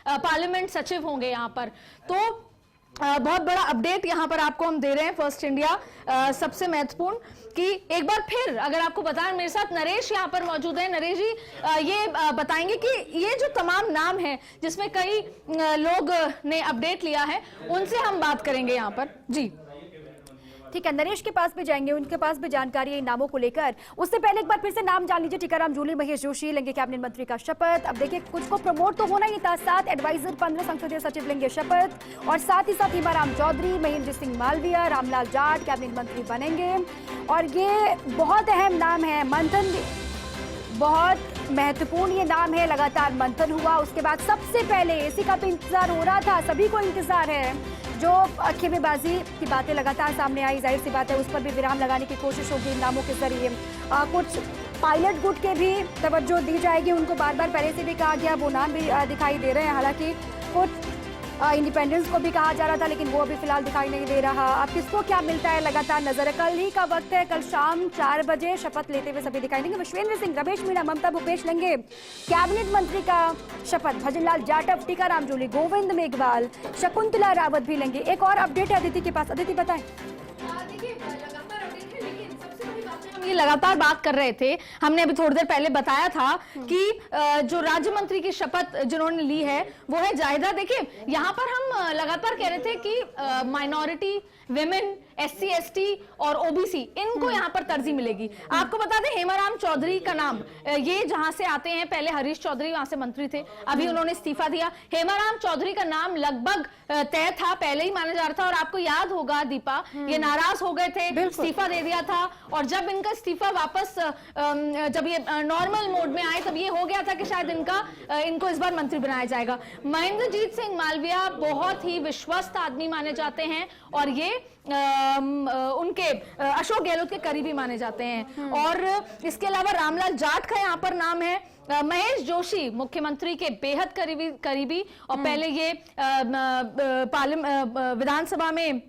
Parliament सचिव होंगे यहाँ पर। तो बहुत बड़ा अपडेट यहाँ पर आपको हम दे रहे हैं फर्स्ट इंडिया सबसे महत्वपूर्ण कि एक बार फिर अगर आपको बताएं, मेरे साथ नरेश यहाँ पर मौजूद है। नरेश जी ये बताएंगे कि ये जो तमाम नाम है जिसमें कई लोग ने अपडेट लिया है, उनसे हम बात करेंगे यहाँ पर। जी ठीक है, नरेश के पास भी जाएंगे, उनके पास भी जानकारी है इन नामों को लेकर। उससे पहले एक बार फिर से नाम जान लीजिए। टीकाराम जूली, महेश जोशी लेंगे कैबिनेट मंत्री का शपथ। अब देखिए कुछ को प्रमोट तो होना ही था, 7 एडवाइजर 15 संसदीय सचिव लेंगे शपथ। और साथ ही साथ हेमाराम चौधरी, महेंद्र सिंह मालविया, रामलाल जाट कैबिनेट मंत्री बनेंगे। और ये बहुत अहम नाम है, मंथन बहुत महत्वपूर्ण ये नाम है। लगातार मंथन हुआ, उसके बाद सबसे पहले इसी का तो इंतजार हो रहा था, सभी को इंतजार है। जो खेमेबाजी की बातें लगातार सामने आई, जाहिर सी बात है उस पर भी विराम लगाने की कोशिश होगी इन नामों के जरिए। कुछ पायलट गुट के भी तवज्जो दी जाएगी, उनको बार बार पहले से भी कहा गया, वो नाम भी दिखाई दे रहे हैं। हालांकि कुछ इंडिपेंडेंस को भी कहा जा रहा था, लेकिन वो अभी फिलहाल दिखाई नहीं दे रहा। अब किसको क्या मिलता है लगातार नजर है। कल ही का वक्त है, कल शाम 4 बजे शपथ लेते हुए सभी दिखाई देंगे। विश्वेंद्र सिंह, रमेश मीणा, ममता भूपेश लेंगे कैबिनेट मंत्री का शपथ। भजनलाल जाटव, टीकाराम जूली, गोविंद मेघवाल, शकुंतला रावत भी लेंगे। एक और अपडेट है अदिति के पास, अदिति बताएं। ये लगातार बात कर रहे थे, हमने अभी थोड़ी देर पहले बताया था कि जो राज्य मंत्री की शपथ जिन्होंने ली है वो है जाहिदा। देखिए यहाँ पर हम लगातार कह रहे थे कि माइनॉरिटी, विमेन, SC ST और OBC इनको यहाँ पर तरजीह मिलेगी। आपको बता दें हेमाराम चौधरी का नाम, ये जहां से आते हैं, पहले हरीश चौधरी वहां से मंत्री थे, अभी उन्होंने इस्तीफा दिया। हेमाराम चौधरी का नाम लगभग तय था, पहले ही माना जा रहा था। और आपको याद होगा दीपा, ये नाराज हो गए थे, इस्तीफा दे दिया था। और जब इनका इस्तीफा वापस जब ये नॉर्मल मोड में आए, तब ये हो गया था कि शायद इनको इस बार मंत्री बनाया जाएगा। महेंद्रजीत सिंह मालविया बहुत ही विश्वस्त आदमी माने जाते हैं और ये उनके अशोक गहलोत के करीबी माने जाते हैं। और इसके अलावा रामलाल जाट का यहाँ पर नाम है। महेश जोशी मुख्यमंत्री के बेहद करीबी और पहले ये विधानसभा में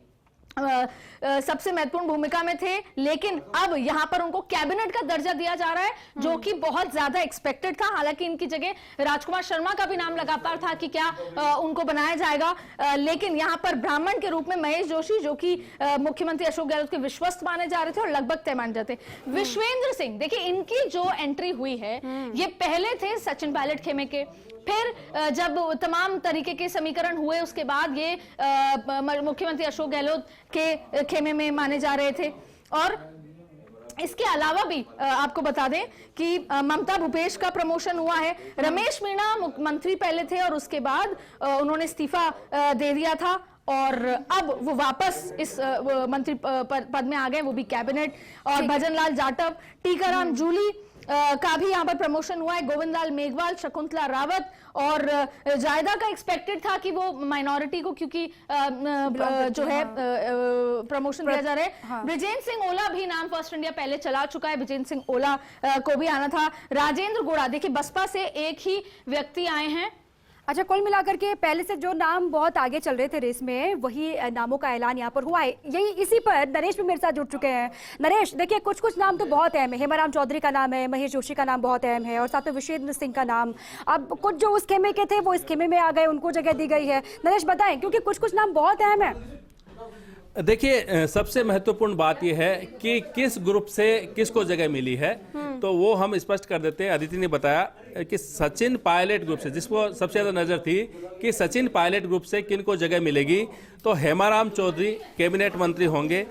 सबसे महत्वपूर्ण भूमिका में थे, लेकिन अब यहां पर उनको कैबिनेट का दर्जा दिया जा रहा है, जो कि बहुत ज्यादा एक्सपेक्टेड था। हालांकि इनकी जगह राजकुमार शर्मा का भी नाम लगातार था कि क्या उनको बनाया जाएगा, लेकिन यहां पर ब्राह्मण के रूप में महेश जोशी, जो कि मुख्यमंत्री अशोक गहलोत के विश्वस्त माने जा रहे थे और लगभग तय माने जाते। विश्वेंद्र सिंह, देखिए इनकी जो एंट्री हुई है, ये पहले थे सचिन पायलट खेमे के, फिर जब तमाम तरीके के समीकरण हुए उसके बाद ये मुख्यमंत्री अशोक गहलोत के खेमे में माने जा रहे थे। और इसके अलावा भी आपको बता दें कि ममता भूपेश का प्रमोशन हुआ है। रमेश मीणा मंत्री पहले थे और उसके बाद उन्होंने इस्तीफा दे दिया था और अब वो वापस इस मंत्री पद में आ गए, वो भी कैबिनेट। और भजनलाल जाटव, टीकाराम जूली का भी यहाँ पर प्रमोशन हुआ है। गोविंदलाल मेघवाल, शकुंतला रावत और जायदा का एक्सपेक्टेड था कि वो माइनॉरिटी को क्योंकि जो है प्रमोशन दिया जा रहा है। ब्रिजेंद्र सिंह ओला भी नाम फर्स्ट इंडिया पहले चला चुका है, ब्रिजेंद्र सिंह ओला को भी आना था। राजेंद्र गोड़ा, देखिए बसपा से एक ही व्यक्ति आए हैं। अच्छा, कुल मिलाकर के पहले से जो नाम बहुत आगे चल रहे थे रेस में, वही नामों का ऐलान यहाँ पर हुआ है। यही इसी पर नरेश भी मेरे साथ जुड़ चुके हैं। नरेश, देखिए कुछ नाम तो बहुत अहम है। हेमाराम चौधरी का नाम है, महेश जोशी का नाम बहुत अहम है और साथ में विश्वेंद्र सिंह का नाम। अब कुछ जो उस खेमे के थे वो इस खेमे में आ गए, उनको जगह दी गई है। नरेश बताएं, क्योंकि कुछ नाम बहुत अहम है। देखिए सबसे महत्वपूर्ण बात यह है कि किस ग्रुप से किसको जगह मिली है, तो वो हम स्पष्ट कर देते हैं। अदिति ने बताया कि सचिन पायलट ग्रुप से, जिसको सबसे ज्यादा नजर थी कि सचिन पायलट ग्रुप से किनको जगह मिलेगी, तो हेमाराम चौधरी कैबिनेट मंत्री होंगे,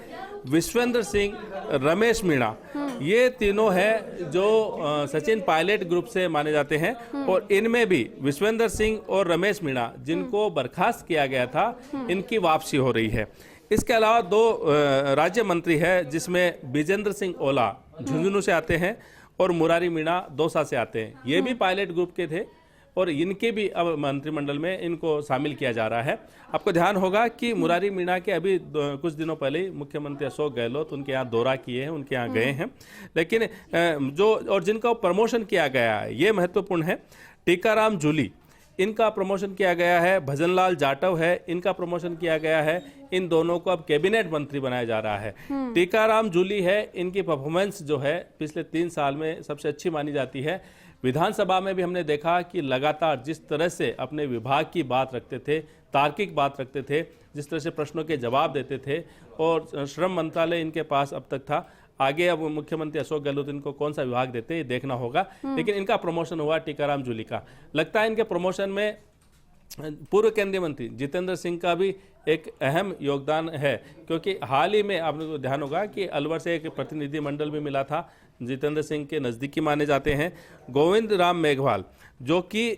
विश्वेंद्र सिंह, रमेश मीणा, ये तीनों हैं जो सचिन पायलट ग्रुप से माने जाते हैं। और इनमें भी विश्वेंद्र सिंह और रमेश मीणा, जिनको बर्खास्त किया गया था, इनकी वापसी हो रही है। इसके अलावा 2 राज्य मंत्री है, जिसमें विजेंद्र सिंह ओला झुंझुनू से आते हैं और मुरारी मीणा दौसा से आते हैं। ये भी पायलट ग्रुप के थे और इनके भी अब मंत्रिमंडल में इनको शामिल किया जा रहा है। आपको ध्यान होगा कि मुरारी मीणा के अभी कुछ दिनों पहले ही मुख्यमंत्री अशोक गहलोत उनके यहाँ दौरा किए हैं, उनके यहाँ गए हैं। लेकिन जो और जिनका प्रमोशन किया गया है, ये महत्वपूर्ण है। टीकाराम जूली, इनका प्रमोशन किया गया है। भजनलाल जाटव है, इनका प्रमोशन किया गया है। इन दोनों को अब कैबिनेट मंत्री बनाया जा रहा है। टीकाराम जूली है, इनकी परफॉर्मेंस जो है पिछले 3 साल में सबसे अच्छी मानी जाती है। विधानसभा में भी हमने देखा कि लगातार जिस तरह से अपने विभाग की बात रखते थे, तार्किक बात रखते थे, जिस तरह से प्रश्नों के जवाब देते थे, और श्रम मंत्रालय इनके पास अब तक था। आगे अब मुख्यमंत्री अशोक गहलोत इनको कौन सा विभाग देते हैं ये देखना होगा। लेकिन इनका प्रमोशन हुआ टीकाराम जूली का। लगता है इनके प्रमोशन में पूर्व केंद्रीय मंत्री जितेंद्र सिंह का भी एक अहम योगदान है, क्योंकि हाल ही में आपको ध्यान होगा कि अलवर से एक प्रतिनिधि मंडल भी मिला था, जितेंद्र सिंह के नज़दीकी माने जाते हैं। गोविंद राम मेघवाल जो कि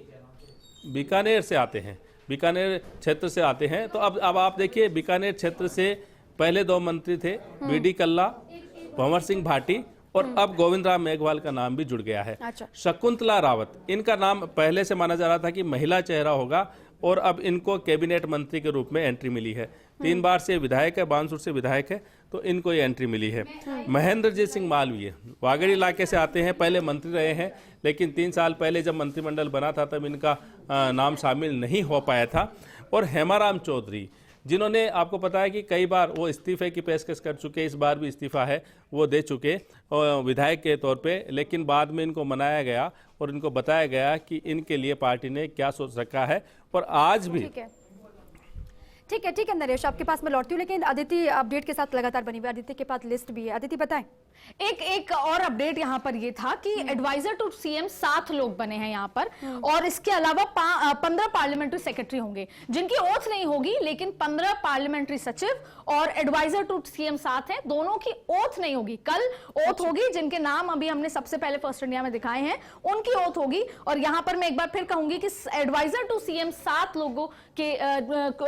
बीकानेर से आते हैं, बीकानेर क्षेत्र से आते हैं। तो अब आप देखिए, बीकानेर क्षेत्र से पहले 2 मंत्री थे, बीडी कल्ला, भंवर सिंह भाटी, और अब गोविंद राम मेघवाल का नाम भी जुड़ गया है। अच्छा। शकुंतला रावत, इनका नाम पहले से माना जा रहा था कि महिला चेहरा होगा, और अब इनको कैबिनेट मंत्री के रूप में एंट्री मिली है। 3 बार से विधायक है, बानसूर से विधायक है, तो इनको ये एंट्री मिली है। महेंद्रजीत सिंह मालवीय वागड़ इलाके से आते हैं, पहले मंत्री रहे हैं, लेकिन 3 साल पहले जब मंत्रिमंडल बना था तब इनका नाम शामिल नहीं हो पाया था। और हेमाराम चौधरी, जिन्होंने, आपको पता है कि कई बार वो इस्तीफे की पेशकश कर चुके, इस बार भी इस्तीफा है वो दे चुके विधायक के तौर पे, लेकिन बाद में इनको मनाया गया और इनको बताया गया कि इनके लिए पार्टी ने क्या सोच रखा है। और आज भी ठीक है नरेश, आपके पास मैं लौटती हूँ, लेकिन अदिति अपडेट के साथ लगातार बनी हुई, अदिति के पास लिस्ट भी है। अदिति बताएं। एक और अपडेट यहाँ पर ये था कि एडवाइजर टू सीएम 7 लोग बने हैं यहाँ पर, और इसके अलावा 15 पार्लियामेंट्री सेक्रेटरी होंगे जिनकी ओथ नहीं होगी, लेकिन 15 पार्लियामेंट्री सचिव और एडवाइजर टू सीएम 7 हैं, दोनों की ओथ नहीं होगी। कल ओथ होगी, जिनके नाम अभी हमने सबसे पहले फर्स्ट इंडिया में दिखाए हैं उनकी ओथ होगी। और यहाँ पर मैं एक बार फिर कहूंगी कि एडवाइजर टू सीएम 7 लोगों के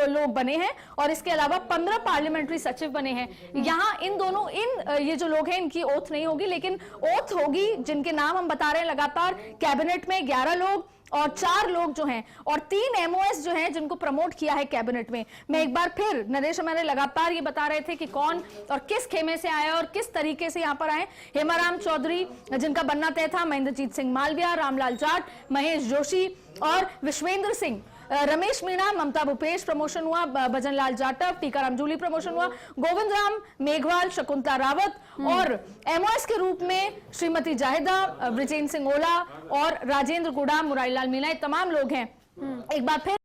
लोग बने हैं, और इसके अलावा 15 पार्लियामेंट्री सचिव बने हैं। यहाँ इन दोनों ये जो लोग हैं इनकी ओथ नहीं होगी, लेकिन ओथ होगी जिनके नाम हम बता रहे हैं लगातार। कैबिनेट में 11 लोग और 4 लोग जो हैं, और 3 एमओएस जो हैं जिनको प्रमोट किया है कैबिनेट में। मैं एक बार फिर, नरेश हमारे लगातार ये बता रहे थे कि कौन और किस खेमे से आए और किस तरीके से यहाँ पर आए। हेमाराम चौधरी जिनका बनना तय था, महेंद्रजीत सिंह मालविया, रामलाल जाट, महेश जोशी और विश्वेंद्र सिंह, रमेश मीणा, ममता भूपेश प्रमोशन हुआ, भजन लाल जाटव, टीकाराम जूली प्रमोशन हुआ, गोविंद राम मेघवाल, शकुंतला रावत, और एमओएस के रूप में श्रीमती जाहिदा, ब्रिजेंद्र सिंह ओला और राजेंद्र गुड़ा, मुरारीलाल मीणा, तमाम लोग हैं। एक बार फिर